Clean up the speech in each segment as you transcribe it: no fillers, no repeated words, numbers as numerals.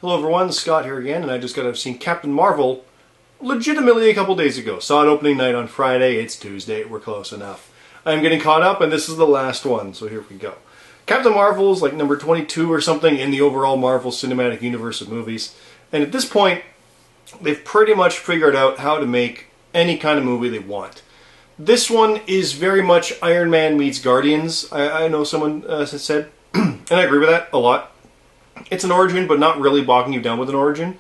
Hello everyone, Scott here again, and I just got to have seen Captain Marvel legitimately a couple days ago. Saw it opening night on Friday, it's Tuesday, we're close enough. I'm getting caught up and this is the last one, so here we go. Captain Marvel is like number 22 or something in the overall Marvel Cinematic Universe of movies. And at this point, they've pretty much figured out how to make any kind of movie they want. This one is very much Iron Man meets Guardians, I know someone said, and I agree with that a lot. It's an origin, but not really bogging you down with an origin.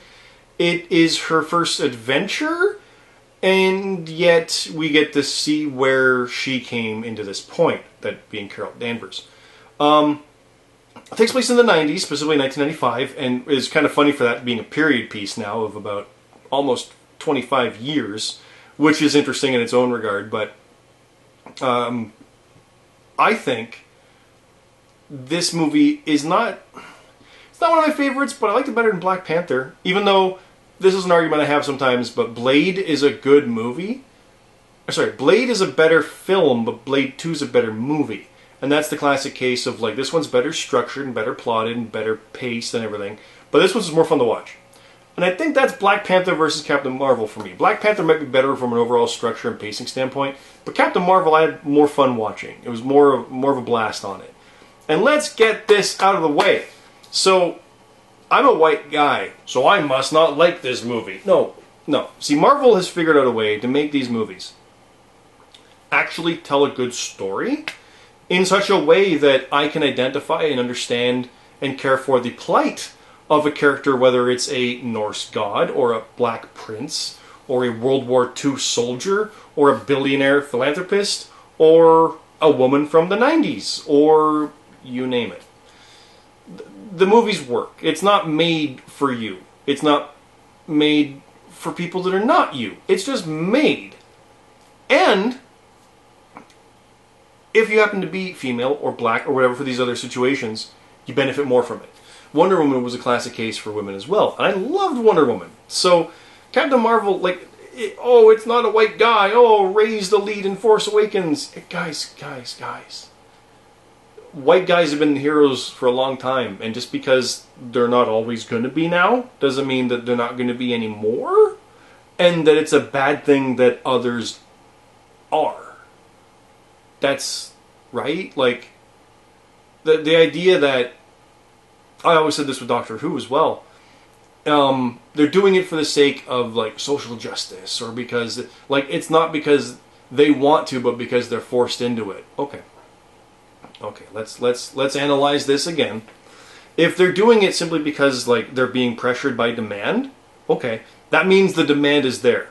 It is her first adventure, and yet we get to see where she came into this point, that being Carol Danvers. It takes place in the 90s, specifically 1995, and is kind of funny for that being a period piece now of about almost 25 years, which is interesting in its own regard, but I think this movie is not... It's not one of my favorites, but I liked it better than Black Panther, even though this is an argument I have sometimes, but Blade is a good movie. Sorry, Blade is a better film, but Blade 2 is a better movie. And that's the classic case of, like, this one's better structured and better plotted and better paced and everything, but this one's more fun to watch. And I think that's Black Panther versus Captain Marvel for me. Black Panther might be better from an overall structure and pacing standpoint, but Captain Marvel I had more fun watching. It was more of a blast on it. And let's get this out of the way. So, I'm a white guy, so I must not like this movie. No. See, Marvel has figured out a way to make these movies actually tell a good story in such a way that I can identify and understand and care for the plight of a character, whether it's a Norse god, or a black prince, or a World War II soldier, or a billionaire philanthropist, or a woman from the 90s, or you name it. The movies work. It's not made for you. It's not made for people that are not you. It's just made. And if you happen to be female or black or whatever for these other situations, you benefit more from it. Wonder Woman was a classic case for women as well. And I loved Wonder Woman. So Captain Marvel, like, it's not a white guy. Oh, Rey's the lead in Force Awakens. Guys. White guys have been heroes for a long time, and just because they're not always going to be now, doesn't mean that they're not going to be anymore, and that it's a bad thing that others are. That's right? Like, the idea that, I always said this with Doctor Who as well, they're doing it for the sake of, like, social justice, or because, like, it's not because they want to, but because they're forced into it. Okay, let's analyze this again. If they're doing it simply because, like, they're being pressured by demand, okay, that means the demand is there.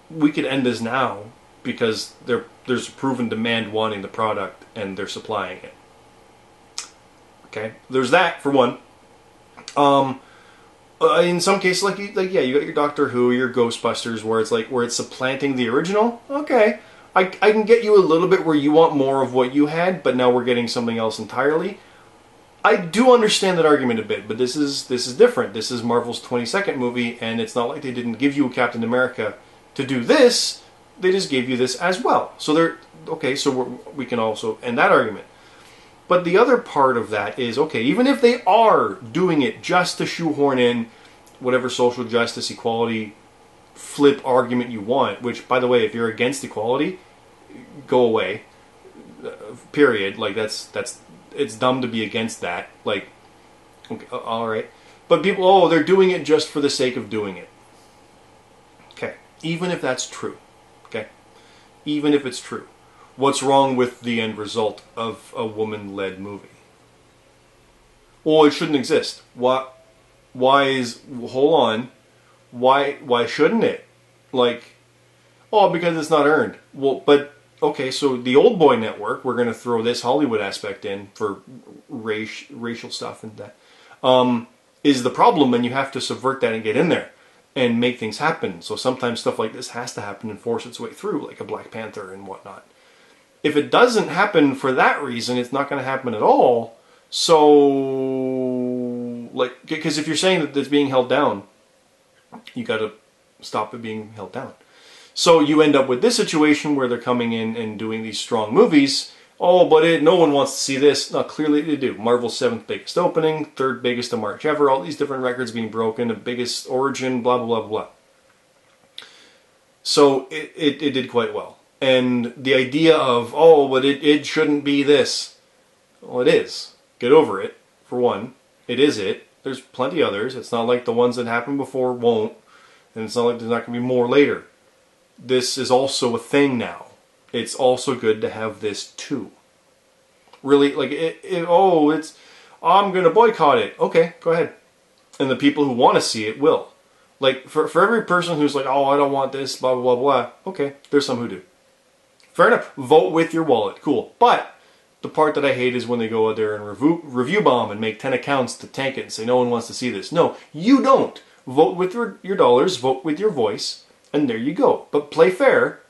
We could end this now because there's a proven demand wanting the product and they're supplying it. Okay, there's that for one. In some cases, you got your Doctor Who, your Ghostbusters, where it's supplanting the original. Okay. I can get you a little bit where you want more of what you had, but now we're getting something else entirely. I do understand that argument a bit, but this is different. This is Marvel's 22nd movie, and it's not like they didn't give you a Captain America to do this. They just gave you this as well. So we can also end that argument. But the other part of that is, okay, even if they are doing it just to shoehorn in whatever social justice, equality, flip argument you want, which, by the way, if you're against equality, go away. Period. Like, it's dumb to be against that. Like, okay, alright. But people, they're doing it just for the sake of doing it. Okay. Even if that's true. Okay. Even if it's true. What's wrong with the end result of a woman-led movie? Well, it shouldn't exist. Hold on. Why shouldn't it? Like, because it's not earned. Well, but, okay, so the Old Boy Network, we're going to throw this Hollywood aspect in for racial stuff and that, is the problem, and you have to subvert that and get in there and make things happen. So sometimes stuff like this has to happen and force its way through, like a Black Panther and whatnot. If it doesn't happen for that reason, it's not going to happen at all. So, like, because if you're saying that it's being held down, you got to stop it being held down. So you end up with this situation where they're coming in and doing these strong movies, oh, but no one wants to see this. No, clearly they do. Marvel's 7th biggest opening, 3rd biggest of March ever, all these different records being broken, the biggest origin, blah, blah, blah, blah. So it did quite well. And the idea of, oh, but it shouldn't be this. Well, it is. Get over it, for one. It is it. There's plenty others. It's not like the ones that happened before won't. And it's not like there's not going to be more later. This is also a thing now. It's also good to have this too. Really, like, I'm going to boycott it. Okay, go ahead. And the people who want to see it will. Like, for every person who's like, oh, I don't want this, blah, blah, blah, blah. Okay, there's some who do. Fair enough. Vote with your wallet. Cool. But the part that I hate is when they go out there and review bomb and make 10 accounts to tank it and say no one wants to see this. No, you don't. Vote with your dollars, vote with your voice, and there you go. But play fair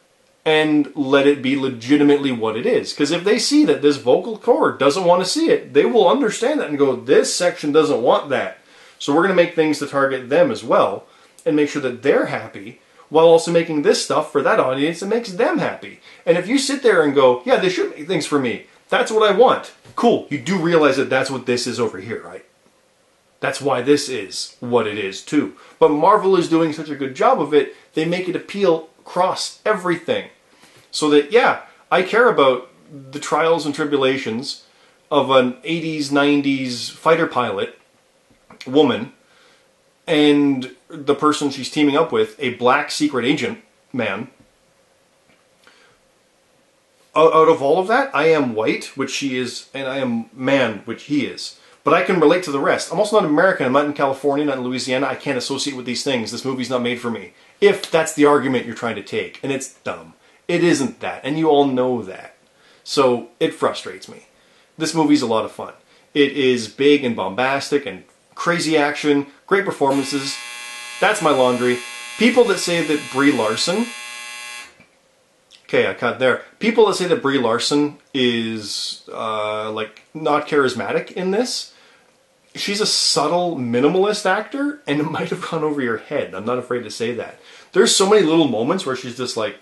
and let it be legitimately what it is. Because if they see that this vocal cord doesn't want to see it, they will understand that and go, this section doesn't want that. So we're going to make things to target them as well and make sure that they're happy, while also making this stuff for that audience that makes them happy. And if you sit there and go, yeah, they should make things for me, that's what I want. Cool, you do realize that that's what this is over here, right? That's why this is what it is too. But Marvel is doing such a good job of it, they make it appeal across everything. So that, yeah, I care about the trials and tribulations of an 80s, 90s fighter pilot woman and the person she's teaming up with, a black secret agent man. Out of all of that, I am white, which she is, and I am man, which he is. But I can relate to the rest. I'm also not American. I'm not in California, not in Louisiana. I can't associate with these things. This movie's not made for me. If that's the argument you're trying to take. And it's dumb. It isn't that. And you all know that. So it frustrates me. This movie's a lot of fun. It is big and bombastic and crazy action, great performances. That's my laundry. People that say that Brie Larson... Okay, I cut there. People that say that Brie Larson is, like, not charismatic in this, she's a subtle minimalist actor, and it might have gone over your head. I'm not afraid to say that. There's so many little moments where she's just like,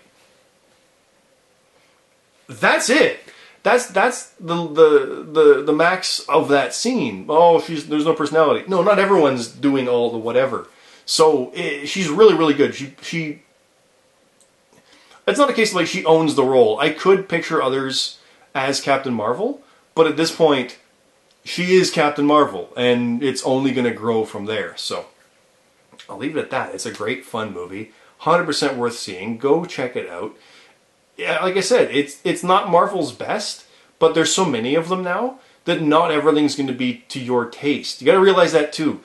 that's it. That's the max of that scene. Oh, there's no personality. No, not everyone's doing all the whatever. So she's really, really good. It's not a case of like she owns the role. I could picture others as Captain Marvel, but at this point, she is Captain Marvel, and it's only going to grow from there. So I'll leave it at that. It's a great, fun movie. 100% worth seeing. Go check it out. Yeah, like I said, it's not Marvel's best, but there's so many of them now that not everything's going to be to your taste. You got to realize that too.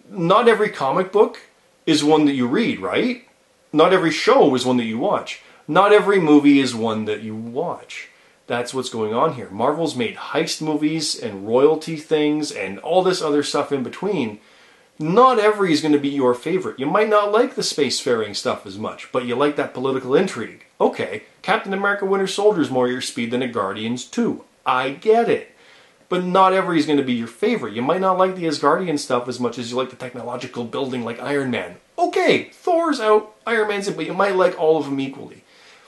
Not every comic book is one that you read, right? Not every show is one that you watch. Not every movie is one that you watch. That's what's going on here. Marvel's made heist movies and royalty things and all this other stuff in between. Not every is going to be your favorite. You might not like the spacefaring stuff as much, but you like that political intrigue. Okay, Captain America Winter Soldier is more your speed than a Guardians 2. I get it. But not every is going to be your favorite. You might not like the Asgardian stuff as much as you like the technological building like Iron Man. Okay, Thor's out, Iron Man's in, but you might like all of them equally.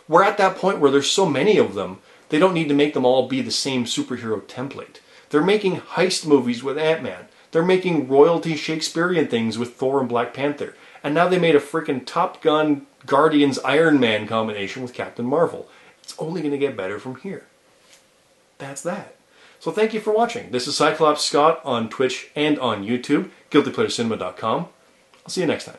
We're at that point where there's so many of them, they don't need to make them all be the same superhero template. They're making heist movies with Ant-Man. They're making royalty Shakespearean things with Thor and Black Panther. And now they made a freaking Top Gun Guardians Iron Man combination with Captain Marvel. It's only going to get better from here. That's that. So thank you for watching. This is Cyclops Scott on Twitch and on YouTube, GuiltyPleasureCinema.com. I'll see you next time.